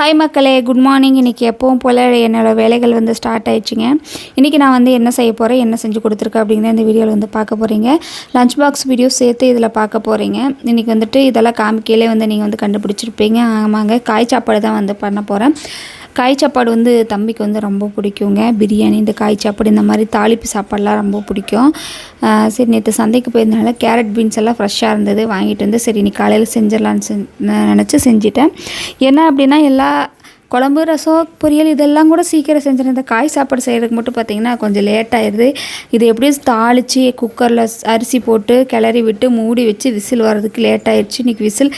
Hi மக்களே, good morning. இன்றைக்கி எப்பவும் போல் என்னோடய வேலைகள் வந்து ஸ்டார்ட் ஆகிடுச்சிங்க. இன்றைக்கி நான் வந்து என்ன செய்ய போகிறேன், என்ன செஞ்சு கொடுத்துருக்கேன் அப்படிங்கிற இந்த வீடியோவில் வந்து பார்க்க போகிறீங்க. லஞ்ச் பாக்ஸ் வீடியோ சேர்த்து இதில் பார்க்க போகிறீங்க. இன்றைக்கி வந்துட்டு இதெல்லாம் காமிக்கையிலே வந்து நீங்கள் வந்து கண்டுபிடிச்சிருப்பீங்க. ஆமாங்க, காய் சாப்பாடு தான் வந்து பண்ண போகிறேன். காய் சாப்பாடு வந்து தம்பிக்கு வந்து ரொம்ப பிடிக்குங்க. பிரியாணி, இந்த காய் சாப்பாடு, இந்த மாதிரி தாளிப்பு சாப்பாடெலாம் ரொம்ப பிடிக்கும். சரி, நேற்று சந்தைக்கு போயிருந்தனால கேரட் பீன்ஸ் எல்லாம் ஃப்ரெஷ்ஷாக இருந்தது, வாங்கிட்டு வந்து சரி இன்னைக்கு காலையில் செஞ்சிடலான்னு நினச்சி செஞ்சிட்டேன். என்ன அப்படின்னா எல்லா குழம்பு, ரசம், பொரியல் இதெல்லாம் கூட சீக்கிரம் செஞ்சிடும். இந்த காய் சாப்பாடு செய்கிறதுக்கு மட்டும் பார்த்திங்கன்னா கொஞ்சம் லேட் ஆயிடுது. இது எப்படியும் தாளித்து குக்கரில் அரிசி போட்டு கிளறி விட்டு மூடி வச்சு விசில் வர்றதுக்கு லேட் ஆயிடுச்சு. இன்றைக்கி விசில்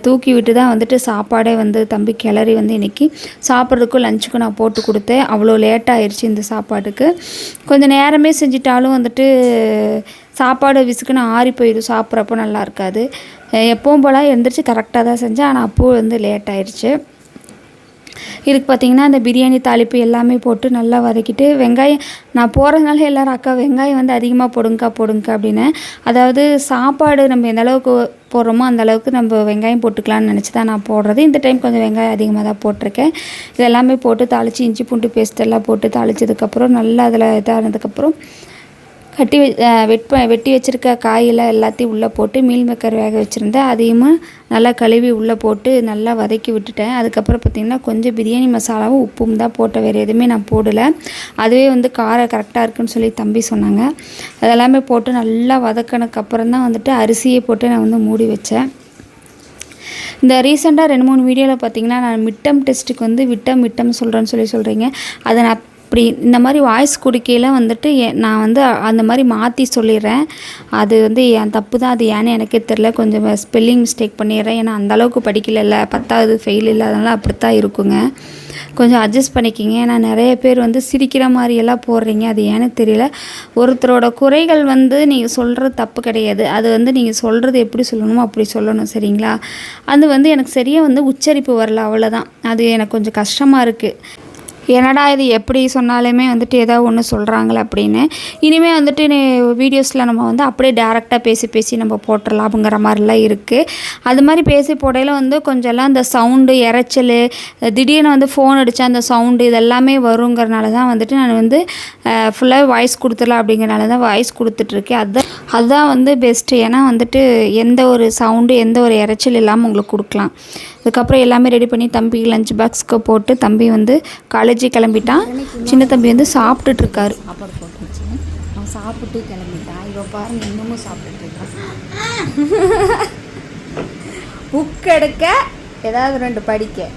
தூக்கி விட்டு தான் வந்துட்டு சாப்பாடே வந்து தம்பி கிளறி வந்து இன்றைக்கி சாப்பிட்றதுக்கும் லஞ்சுக்கும் நான் போட்டு கொடுத்தேன். அவ்வளோ லேட் ஆயிடுச்சு இந்த சாப்பாட்டுக்கு. கொஞ்சம் நேரமே செஞ்சிட்டாலும் வந்துட்டு சாப்பாடு விசுக்குன்னு ஆறி போயிடும், சாப்பிட்றப்போ நல்லா இருக்காது. எப்பவும் போல் எழுந்திரிச்சு கரெக்டாக தான் செஞ்சேன், ஆனால் அப்போது வந்து லேட் ஆயிடுச்சு. இதுக்கு பார்த்திங்கன்னா அந்த பிரியாணி தாளிப்பு எல்லாமே போட்டு நல்லா வதக்கிட்டு வெங்காயம் நான் போகிறதுனால எல்லோரும் அக்கா வெங்காயம் வந்து அதிகமாக போடுங்க அப்படின்னு. அதாவது சாப்பாடு நம்ம எந்த அளவுக்கு போடுறோமோ அந்த அளவுக்கு நம்ம வெங்காயம் போட்டுக்கலான்னு நினச்சி தான் நான் போடுறது. இந்த டைம் கொஞ்சம் வெங்காயம் அதிகமாக தான் போட்டிருக்கேன். இது எல்லாமே போட்டு தாளித்து இஞ்சி பூண்டு பேஸ்ட் எல்லாம் போட்டு தாளித்ததுக்கப்புறம் நல்லா அதில் இதானதுக்கப்புறம் வெட்டி வச்சுருக்க காயெல்லாம் எல்லாத்தையும் உள்ளே போட்டு மீல் மேக்கர் வேக வச்சுருந்தேன், அதையும் நல்லா கழுவி உள்ளே போட்டு நல்லா வதக்கி விட்டுட்டேன். அதுக்கப்புறம் பார்த்திங்கன்னா கொஞ்சம் பிரியாணி மசாலாவும் உப்பும் தான் போட்டேன், வேறு எதுவுமே நான் போடலை. அதுவே வந்து காரம் கரெக்டாக இருக்குன்னு சொல்லி தம்பி சொன்னாங்க. அதெல்லாமே போட்டு நல்லா வதக்கினதுக்கப்புறம் தான் வந்துட்டு அரிசியை போட்டு நான் வந்து மூடி வச்சேன். இந்த ரீசெண்டாக 2-3 வீடியோவில் பார்த்திங்கன்னா நான் மிட்டம் டெஸ்ட்டுக்கு வந்து விட்டம் சொல்கிறேன்னு சொல்கிறீங்க. அதை நான் அப்படி இந்த மாதிரி வாய்ஸ் கொடுக்கையில் வந்துட்டு நான் வந்து அந்த மாதிரி மாற்றி சொல்லிடுறேன். அது வந்து என் தப்பு தான், அது ஏன்னு எனக்கே தெரில. கொஞ்சம் ஸ்பெல்லிங் மிஸ்டேக் பண்ணிடுறேன். ஏன்னா அந்தளவுக்கு படிக்கல, 10வது ஃபெயில் இல்லை, அதனால் அப்படித்தான் இருக்குங்க. கொஞ்சம் அட்ஜஸ்ட் பண்ணிக்கிங்க. ஏன்னா நிறைய பேர் வந்து சிரிக்கிற மாதிரியெல்லாம் போடுறீங்க, அது ஏன்னு தெரியல. ஒருத்தரோட குறைகள் வந்து நீங்கள் சொல்கிறது தப்பு கிடையாது, அது வந்து நீங்கள் சொல்கிறது எப்படி சொல்லணுமோ அப்படி சொல்லணும், சரிங்களா? அது வந்து எனக்கு சரியாக வந்து உச்சரிப்பு வரல, அவ்வளோதான். அது எனக்கு கொஞ்சம் கஷ்டமாக இருக்குது. என்னடா இது எப்படி சொன்னாலுமே வந்துட்டு ஏதோ ஒன்று சொல்கிறாங்களே அப்படின்னு. இனிமேல் வந்துட்டு வீடியோஸில் நம்ம வந்து அப்படியே டேரெக்டாக பேசி நம்ம போட்டுடலாம் அப்படிங்கிற மாதிரிலாம் இருக்குது. அது மாதிரி பேசி போடையில் வந்து கொஞ்சம்லாம் இந்த சவுண்டு, இறைச்சல், திடீர்னு வந்து ஃபோன் அடித்தா அந்த சவுண்டு இதெல்லாமே வருங்கிறனால தான் வந்துட்டு நான் வந்து ஃபுல்லாக வாய்ஸ் கொடுத்துடலாம் அப்படிங்கிறனால தான் வாய்ஸ் கொடுத்துட்ருக்கேன். அதுதான் வந்து பெஸ்ட்டு. ஏன்னா வந்துட்டு எந்த ஒரு சவுண்டு, எந்த ஒரு இறைச்சல் இல்லாமல் உங்களுக்கு கொடுக்கலாம். அதுக்கப்புறம் எல்லாமே ரெடி பண்ணி தம்பி லஞ்ச் பாக்ஸ்க்கு போட்டு தம்பி வந்து காலேஜ் கிளம்பிட்டான். சின்ன தம்பி வந்து சாப்பிட்டுட்ருக்காரு. சாப்பாடு போட்டுருச்சு, அவன் சாப்பிட்டு கிளம்பிட்டான். இவன் பாருங்க இன்னமும் சாப்பிட்டுட்ருக்கான். புக் எடுக்க ஏதாவது 2 படிக்க